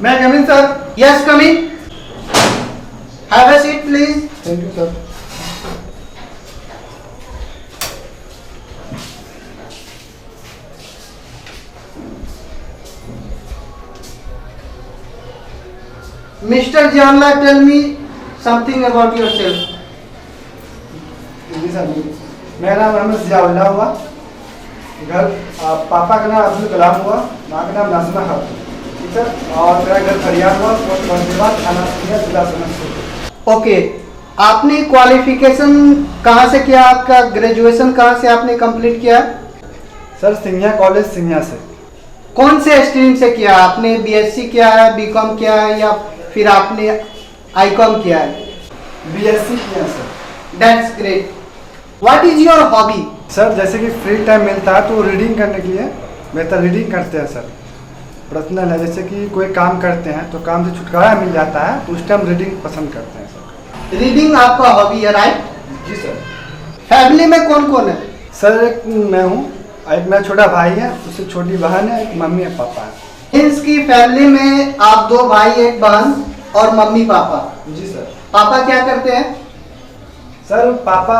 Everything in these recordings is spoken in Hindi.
May I come in, sir? Yes, come in. Have a seat, please. Thank you, sir. Mr. Jawaharlal, tell me something about yourself. जी सर, मेरा नाम अहमद जियाउल्लाह हुआ। घर पापा का नाम अब्दुल कलाम हुआ, माँ का नाम नाज़िमा खातून। ठीक है, और मेरा घर फरियाद हुआ, फरीदाबाद, थाना सिंधिया, जिला समस्तीपुर। ओके, आपने क्वालिफिकेशन कहाँ से किया? आपका ग्रेजुएशन कहाँ से आपने कंप्लीट किया? सर सिंधिया कॉलेज सिंधिया से। कौन से स्ट्रीम से किया? आपने बीएससी किया है, बीकॉम किया है, या फिर आपने आईकॉम किया है? बीएससी किया sir. That's great. What is your hobby? Sir जैसे कि फ्री टाइम मिलता है तो रीडिंग करने के लिए बेहतर रीडिंग करते हैं सर। पर्सनल है, जैसे कि कोई काम करते हैं तो काम से छुटकारा मिल जाता है तो उस टाइम रीडिंग पसंद करते हैं सर। रीडिंग आपका हॉबी है, राइट? जी सर। फैमिली में कौन कौन है? सर एक मैं हूँ, एक मेरा छोटा भाई है, उससे छोटी बहन है, एक मम्मी और पापा है। इसकी फैमिली में आप दो भाई, एक बहन और मम्मी पापा। जी सर। पापा क्या करते हैं? सर पापा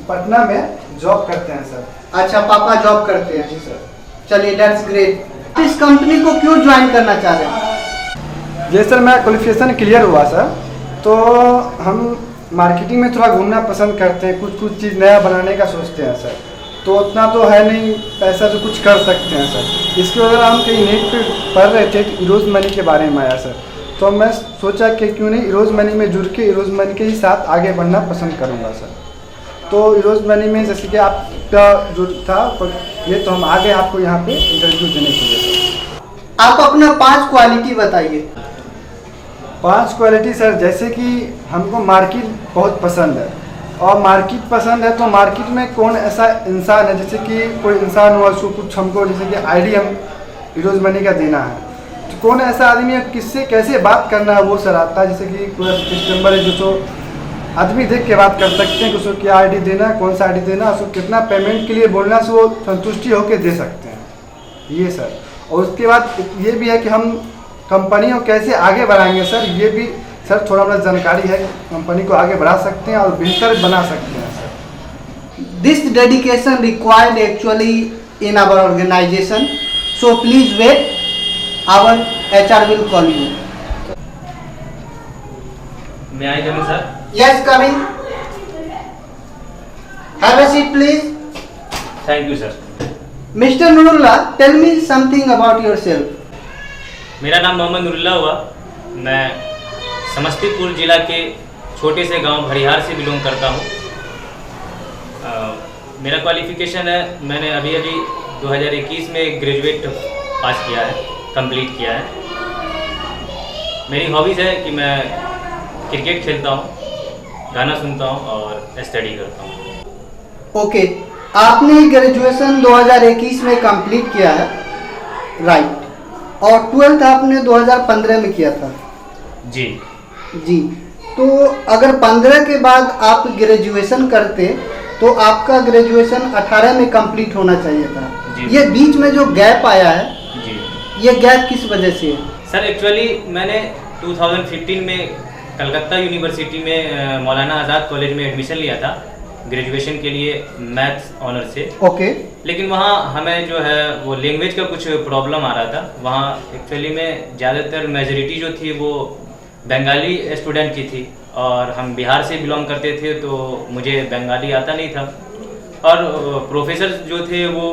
पटना में जॉब करते हैं सर। अच्छा, पापा जॉब करते हैं। जी सर। चलिए, दैट्स ग्रेट। इस कंपनी को क्यों ज्वाइन करना चाह रहे हैं? ये सर मेरा क्वालिफिकेशन क्लियर हुआ सर, तो हम मार्केटिंग में थोड़ा घूमना पसंद करते हैं, कुछ चीज़ नया बनाने का सोचते हैं सर। तो उतना तो है नहीं पैसा तो कुछ कर सकते हैं सर। इसके वजह हम कहीं नेट पे पढ़ रहे थे इरोज मनी के बारे में आया सर, तो मैं सोचा कि क्यों नहीं इरोज मनी में जुड़ के इरोज मनी के ही साथ आगे बढ़ना पसंद करूँगा सर। तो इरोज मनी में जैसे कि आपका जो था ये, तो हम आगे आपको यहाँ पे इंटरव्यू देने के लिए सर। आप अपना 5 क्वालिटी बताइए। 5 क्वालिटी सर, जैसे कि हमको मार्केट बहुत पसंद है, और मार्केट पसंद है तो मार्केट में कौन ऐसा इंसान है, जैसे कि कोई इंसान हुआ उसको कुछ हमको जैसे कि आइडिया हम इरोज मनी का देना है, तो कौन ऐसा आदमी है किससे कैसे बात करना है वो सर आता है। जैसे कि कोई कस्टमर है जो आदमी देख के बात कर सकते हैं कि उसको क्या आईडी देना है, कौन सा आईडी देना है, उसको कितना पेमेंट के लिए बोलना से वो संतुष्टि होकर दे सकते हैं ये सर। और उसके बाद ये भी है कि हम कंपनी को कैसे आगे बढ़ाएंगे सर, ये भी सर थोड़ा बहुत जानकारी है, कंपनी को आगे बढ़ा सकते हैं और बेहतर बना सकते हैं sir. This dedication required actually in our organisation, so please wait, our HR will call you. May I come in, sir? Yes, come in. Have a seat, please. Thank you, sir. Mr. Nurullah, tell me something about yourself. मेरा नाम मोहम्मद नुरुल्लाह हुआ। मैं समस्तीपुर जिला के छोटे से गांव भरिहार से बिलोंग करता हूं। मेरा क्वालिफिकेशन है, मैंने अभी 2021 में ग्रेजुएट पास किया है, कंप्लीट किया है। मेरी हॉबीज़ है कि मैं क्रिकेट खेलता हूँ, गाना सुनता हूँ और स्टडी करता हूँ। ओके, आपने ग्रेजुएशन 2021 में कंप्लीट किया है, राइट? और 12th आपने 2015 में किया था। जी जी, तो अगर 15 के बाद आप ग्रेजुएशन करते तो आपका ग्रेजुएशन 18 में कंप्लीट होना चाहिए था। जी। ये बीच में जो गैप आया है, जी ये गैप किस वजह से है? सर, एक्चुअली मैंने 2015 में कलकत्ता यूनिवर्सिटी में मौलाना आज़ाद कॉलेज में एडमिशन लिया था ग्रेजुएशन के लिए, मैथ्स ऑनर से। ओके। लेकिन वहाँ हमें जो है वो लैंग्वेज का कुछ प्रॉब्लम आ रहा था। वहाँ एक्चुअली में ज़्यादातर मेजॉरिटी जो थी वो बंगाली स्टूडेंट की थी, और हम बिहार से बिलोंग करते थे तो मुझे बंगाली आता नहीं था। और प्रोफेसर जो थे वो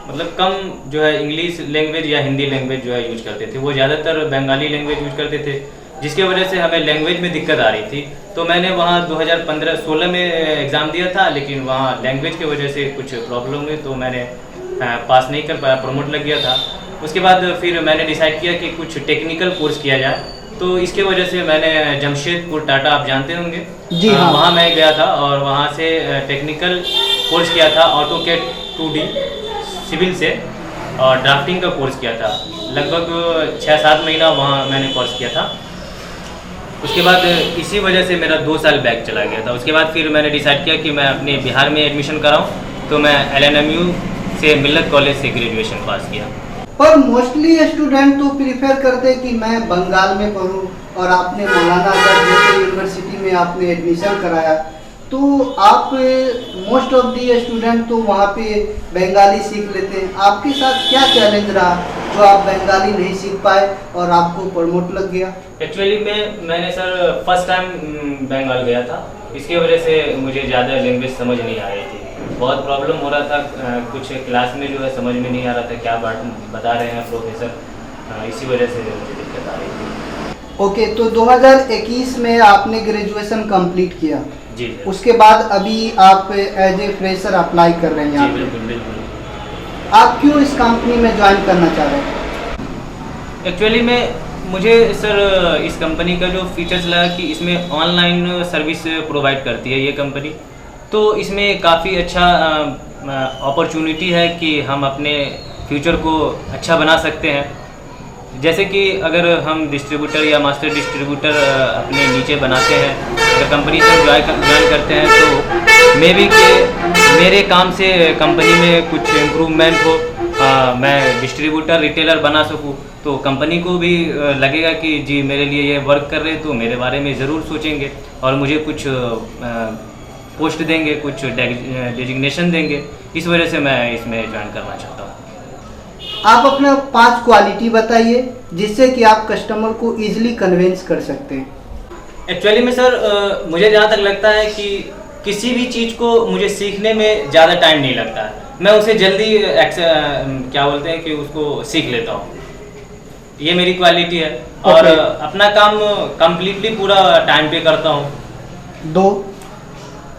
मतलब कम जो है इंग्लिश लैंग्वेज या हिंदी लैंग्वेज जो है यूज करते थे, वो ज़्यादातर बंगाली लैंग्वेज यूज करते थे, जिसके वजह से हमें लैंग्वेज में दिक्कत आ रही थी। तो मैंने वहाँ 2015-16 में एग्ज़ाम दिया था, लेकिन वहाँ लैंग्वेज की वजह से कुछ प्रॉब्लम हुई तो मैंने पास नहीं कर पाया, प्रमोट लग गया था। उसके बाद फिर मैंने डिसाइड किया कि कुछ टेक्निकल कोर्स किया जाए, तो इसके वजह से मैंने जमशेदपुर टाटा, आप जानते होंगे, जी हाँ, वहाँ मैं गया था और वहाँ से टेक्निकल कोर्स किया था, ऑटोकैड 2D सिविल से, और ड्राफ्टिंग का कोर्स किया था। लगभग 6-7 महीना वहाँ मैंने कोर्स किया था। उसके बाद इसी वजह से मेरा 2 साल बैक चला गया था। उसके बाद फिर मैंने डिसाइड किया कि मैं अपने बिहार में एडमिशन कराऊं, तो मैं LNMU से मिल्लत कॉलेज से ग्रेजुएशन पास किया। पर मोस्टली स्टूडेंट तो प्रिफर करते कि मैं बंगाल में पढूं, और आपने मौलाना आजाद जैसे यूनिवर्सिटी में आपने एडमिशन कराया, तो आप मोस्ट ऑफ दी स्टूडेंट तो वहाँ पे बंगाली सीख लेते हैं। आपके साथ क्या चैलेंज रहा जो आप बंगाली नहीं सीख पाए और आपको प्रमोट लग गया? एक्चुअली मैंने सर फर्स्ट टाइम बंगाल गया था, इसकी वजह से मुझे ज़्यादा लैंग्वेज समझ नहीं आ रही थी, बहुत प्रॉब्लम हो रहा था। कुछ क्लास में जो है समझ में नहीं आ रहा था क्या बता रहे हैं प्रोफेसर, इसी वजह से मुझे दिक्कत आ रही थी। ओके, तो 2021 में आपने ग्रेजुएशन कंप्लीट किया। जी सर। उसके बाद अभी आप एज ए फ्रेशर अप्लाई कर रहे हैं यहाँ जी पे। बिल्कुल बिल्कुल। आप क्यों इस कंपनी में ज्वाइन करना चाह रहे हैं? एक्चुअली में मुझे सर इस कंपनी का जो फीचर्स लगा कि इसमें ऑनलाइन सर्विस प्रोवाइड करती है ये कंपनी, तो इसमें काफ़ी अच्छा अपॉर्चुनिटी है कि हम अपने फ्यूचर को अच्छा बना सकते हैं। जैसे कि अगर हम डिस्ट्रीब्यूटर या मास्टर डिस्ट्रीब्यूटर अपने नीचे बनाते हैं, अगर कंपनी से ज्वाइन करते हैं, तो मे बी कि मेरे काम से कंपनी में कुछ इम्प्रूवमेंट हो, मैं डिस्ट्रीब्यूटर रिटेलर बना सकूं, तो कंपनी को भी लगेगा कि जी मेरे लिए ये वर्क कर रहे हैं तो मेरे बारे में ज़रूर सोचेंगे और मुझे कुछ पोस्ट देंगे, कुछ डेजिग्नेशन देंगे। इस वजह से मैं इसमें ज्वाइन करना चाहता हूँ। आप अपना 5 क्वालिटी बताइए जिससे कि आप कस्टमर को इजीली कन्विंस कर सकते हैं। एक्चुअली में सर मुझे जहाँ तक लगता है कि किसी भी चीज़ को मुझे सीखने में ज़्यादा टाइम नहीं लगता है, मैं उसे जल्दी क्या बोलते हैं कि उसको सीख लेता हूँ, ये मेरी क्वालिटी है। और अपना काम कम्प्लीटली पूरा टाइम पे करता हूँ। 2,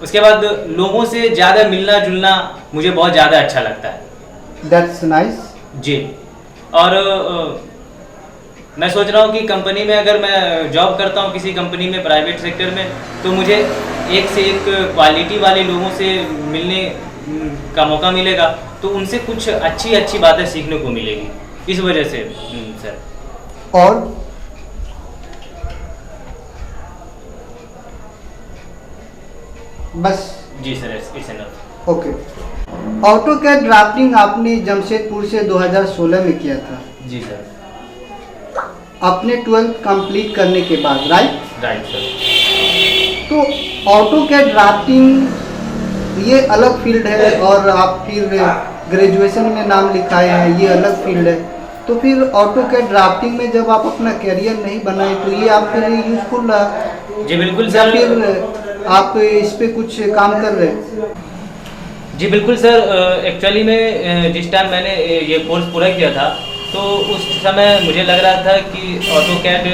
उसके बाद लोगों से ज़्यादा मिलना जुलना मुझे बहुत ज़्यादा अच्छा लगता है। That's nice. जी, और मैं सोच रहा हूँ कि कंपनी में अगर मैं जॉब करता हूँ किसी कंपनी में प्राइवेट सेक्टर में, तो मुझे एक से एक क्वालिटी वाले लोगों से मिलने का मौका मिलेगा, तो उनसे कुछ अच्छी अच्छी बातें सीखने को मिलेगी, इस वजह से सर। और बस? जी sir, it's enough. Okay. AutoCAD drafting आपने जमशेदपुर से 2016 में किया था। जी सर। अपने 12th कंप्लीट करने के बाद, राइट? Right sir. तो ऑटोकैड ड्राफ्टिंग ये अलग फील्ड है और आप फिर ग्रेजुएशन में नाम लिखाए हैं, ये अलग फील्ड है। तो फिर ऑटोकैड ड्राफ्टिंग में जब आप अपना करियर नहीं बनाए तो ये आपके लिए यूजफुल रहा? जी बिल्कुल या सर। फिर आप इस पे कुछ काम कर रहे हैं? जी बिल्कुल सर। एक्चुअली में जिस टाइम मैंने ये कोर्स पूरा किया था, तो उस समय मुझे लग रहा था कि ऑटोकैड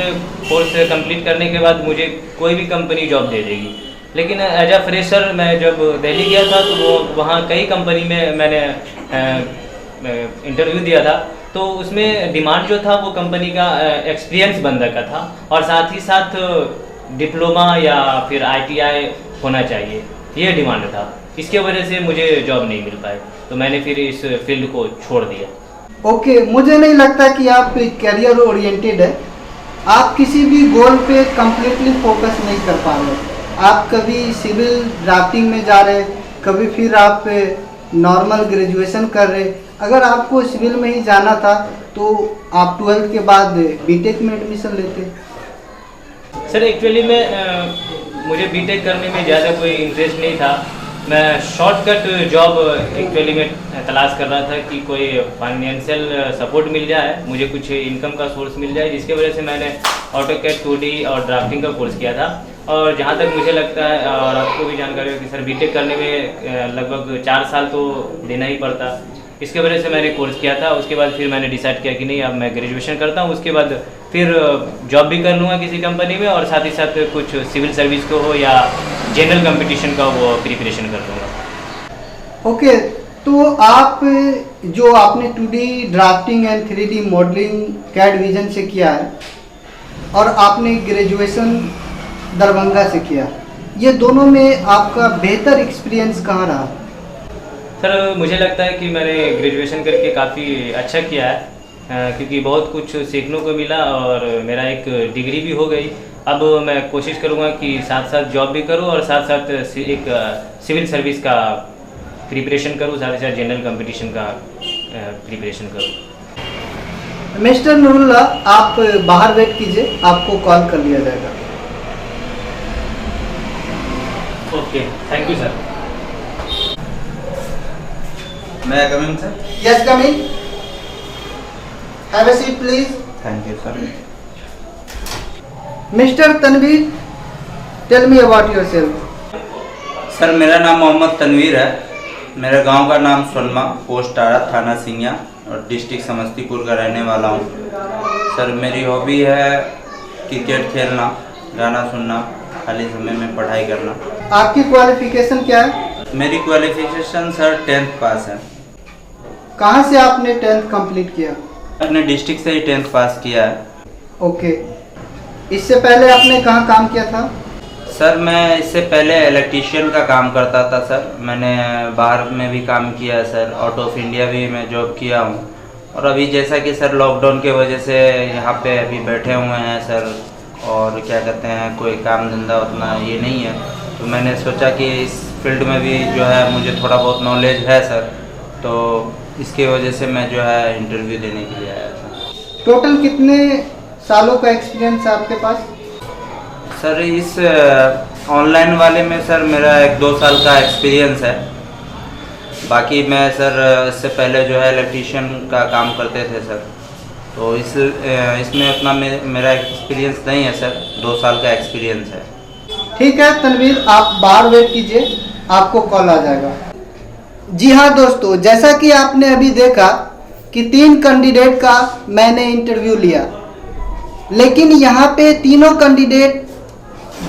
कोर्स कंप्लीट करने के बाद मुझे कोई भी कंपनी जॉब दे देगी, लेकिन एज अ फ्रेशर मैं जब दिल्ली गया था तो वहाँ कई कंपनी में मैंने इंटरव्यू दिया था, तो उसमें डिमांड जो था वो कंपनी का एक्सपीरियंस बंदा का था और साथ ही साथ डिप्लोमा या फिर ITI होना चाहिए, ये डिमांड था। इसके वजह से मुझे जॉब नहीं मिल पाई, तो मैंने फिर इस फील्ड को छोड़ दिया। ओके, मुझे नहीं लगता कि आप करियर ओरिएंटेड है। आप किसी भी गोल पे कम्प्लीटली फोकस नहीं कर पा रहे। आप कभी सिविल ड्राफ्टिंग में जा रहे, कभी फिर आप नॉर्मल ग्रेजुएशन कर रहे। अगर आपको सिविल में ही जाना था तो आप 12th के बाद बीटेक में एडमिशन लेते। सर एक्चुअली में मुझे बीटेक करने में ज़्यादा कोई इंटरेस्ट नहीं था। मैं शॉर्टकट जॉब एक्चुअली में तलाश कर रहा था कि कोई फाइनेंशियल सपोर्ट मिल जाए, मुझे कुछ इनकम का सोर्स मिल जाए, जिसके वजह से मैंने ऑटोकैड 2D और ड्राफ्टिंग का कोर्स किया था। और जहाँ तक मुझे लगता है और आपको भी जानकारी हो कि सर बीटेक करने में लगभग 4 साल तो देना ही पड़ता, इसके वजह से मैंने कोर्स किया था। उसके बाद फिर मैंने डिसाइड किया कि नहीं, अब मैं ग्रेजुएशन करता हूँ, उसके बाद फिर जॉब भी कर लूँगा किसी कंपनी में और साथ ही साथ कुछ सिविल सर्विस को हो या जनरल कंपटीशन का वो प्रिपरेशन कर लूँगा। ओके, तो आप जो आपने 2D drafting and 3D modelling CAD vision से किया है और आपने ग्रेजुएशन दरभंगा से किया, ये दोनों में आपका बेहतर एक्सपीरियंस कहाँ रहा? सर मुझे लगता है कि मैंने ग्रेजुएशन करके काफ़ी अच्छा किया है, क्योंकि बहुत कुछ सीखने को मिला और मेरा एक डिग्री भी हो गई। अब मैं कोशिश करूँगा कि साथ साथ जॉब भी करूँ और साथ साथ एक सिविल सर्विस का प्रिपरेशन करूँ, साथ ही साथ जनरल कंपटीशन का प्रिपरेशन करूँ। मिस्टर नूरुल्लाह, आप बाहर वेट कीजिए, आपको कॉल कर लिया जाएगा। Okay, thank you sir. मैं coming sir? Yes, come in. Have a seat please. Thank you sir. Mister Tanveer, tell me about yourself. Sir मेरा नाम मोहम्मद तनवीर है। मेरे गांव का नाम सोनमा, पोस्ट आरा, थाना सिंगिया और डिस्ट्रिक्ट समस्तीपुर का रहने वाला हूँ। सर मेरी हॉबी है क्रिकेट खेलना, गाना सुनना, खाली समय में पढ़ाई करना। आपकी क्वालिफिकेशन क्या है? मेरी क्वालिफिकेशन सर 10th पास है। कहाँ से आपने 10th कंप्लीट किया? अपने डिस्ट्रिक्ट से ही 10th पास किया है। ओके, इससे पहले आपने कहाँ काम किया था? सर मैं इससे पहले इलेक्ट्रीशियन का काम करता था सर। मैंने बाहर में भी काम किया है सर, आउट ऑफ इंडिया भी मैं जॉब किया हूँ। और अभी जैसा कि सर लॉकडाउन के वजह से यहाँ पे अभी बैठे हुए हैं सर, और क्या कहते हैं कोई काम धंधा उतना ये नहीं है, तो मैंने सोचा कि इस फील्ड में भी जो है मुझे थोड़ा बहुत नॉलेज है सर, तो इसकी वजह से मैं जो है इंटरव्यू देने के लिए आया था। टोटल कितने सालों का एक्सपीरियंस है आपके पास? सर इस ऑनलाइन वाले में सर मेरा 1-2 साल का एक्सपीरियंस है। बाकी मैं सर इससे पहले जो है इलेक्ट्रीशियन का काम करते थे सर, तो इसमें उतना मेरा एक्सपीरियंस नहीं है सर, 2 साल का एक्सपीरियंस है। ठीक है तनवीर, आप बाहर वेट कीजिए, आपको कॉल आ जाएगा। जी हाँ दोस्तों, जैसा कि आपने अभी देखा कि 3 कैंडिडेट का मैंने इंटरव्यू लिया, लेकिन यहाँ पे तीनों कैंडिडेट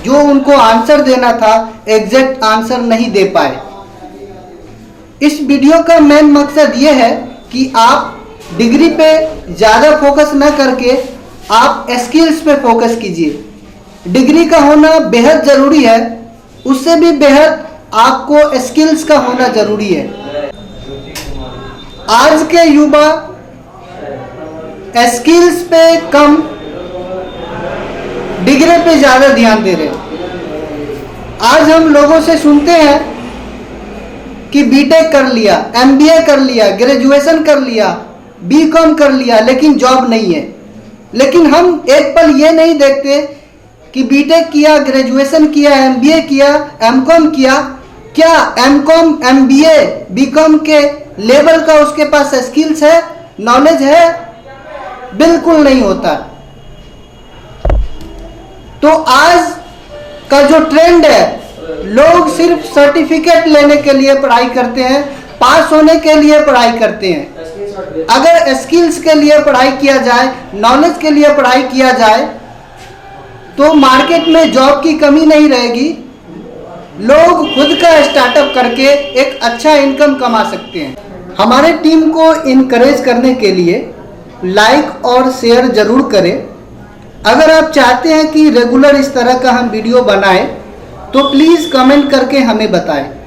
जो उनको आंसर देना था एग्जैक्ट आंसर नहीं दे पाए। इस वीडियो का मेन मकसद ये है कि आप डिग्री पे ज़्यादा फोकस न करके आप स्किल्स पे फोकस कीजिए। डिग्री का होना बेहद ज़रूरी है, उससे भी बेहद आपको स्किल्स का होना ज़रूरी है। आज के युवा स्किल्स पे कम, डिग्री पे ज़्यादा ध्यान दे रहे हैं। आज हम लोगों से सुनते हैं कि बीटेक कर लिया, एमबीए कर लिया, ग्रेजुएशन कर लिया, बीकॉम कर लिया, लेकिन जॉब नहीं है। लेकिन हम एक पल ये नहीं देखते कि बीटेक किया, ग्रेजुएशन किया, एमबीए किया, एमकॉम किया, क्या एमकॉम, एमबीए, बीकॉम के लेवल का उसके पास स्किल्स है, नॉलेज है? बिल्कुल नहीं होता। तो आज का जो ट्रेंड है, लोग सिर्फ सर्टिफिकेट लेने के लिए पढ़ाई करते हैं, पास होने के लिए पढ़ाई करते हैं। अगर स्किल्स के लिए पढ़ाई किया जाए, नॉलेज के लिए पढ़ाई किया जाए, तो मार्केट में जॉब की कमी नहीं रहेगी। लोग खुद का स्टार्टअप करके एक अच्छा इनकम कमा सकते हैं। हमारे टीम को इनकरेज करने के लिए लाइक और शेयर जरूर करें। अगर आप चाहते हैं कि रेगुलर इस तरह का हम वीडियो बनाएं, तो प्लीज़ कमेंट करके हमें बताएं।